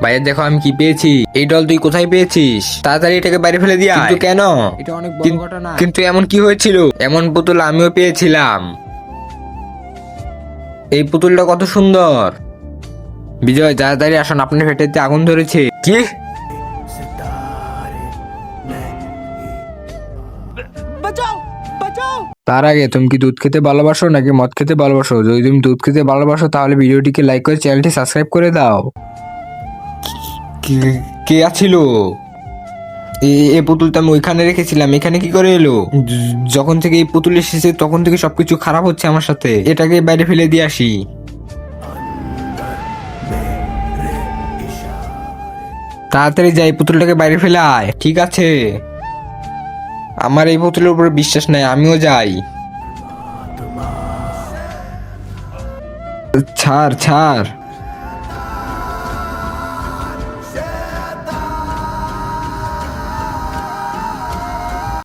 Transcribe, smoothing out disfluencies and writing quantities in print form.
ভাইয়া দেখো আমি কি পেয়েছি। এই ডল তুই কোথায় পেয়েছিস? তাড়াতাড়ি এটাকে বাইরে ফেলে দিয়া। কিন্তু কেন? এটা অনেক বড় ঘটনা। কিন্তু এমন কি হয়েছিল? এমন পুতুল আমিও পেয়েছিলাম। এই পুতুলটা কত সুন্দর। বিজয় তাড়াতাড়ি আসুন, আপনার পেটেতে আগুন ধরেছে। কি? তার আগে তুমি কি দুধ খেতে ভালোবাসো নাকি মদ খেতে ভালোবাসো? যদি তুমি দুধ খেতে ভালোবাসো তাহলে ভিডিওটিকে লাইক করে চ্যানেলটি সাবস্ক্রাইব করে দাও। কে আছিল? এ পুতুলটা আমি ওইখানে রেখেছিলাম, এখানে কি করে এলো? যখন থেকে এই পুতুল এসেছে তখন থেকে সবকিছু খারাপ হচ্ছে আমার সাথে। এটাকে বাইরে ফেলে দিয়ে আসি। তাড়াতাড়ি যাই, পুতুলটাকে বাইরে ফেলে আয়। ঠিক আছে, আমার এই পুতুলের উপরে বিশ্বাস নাই, আমিও যাই। ছাড় ছাড়।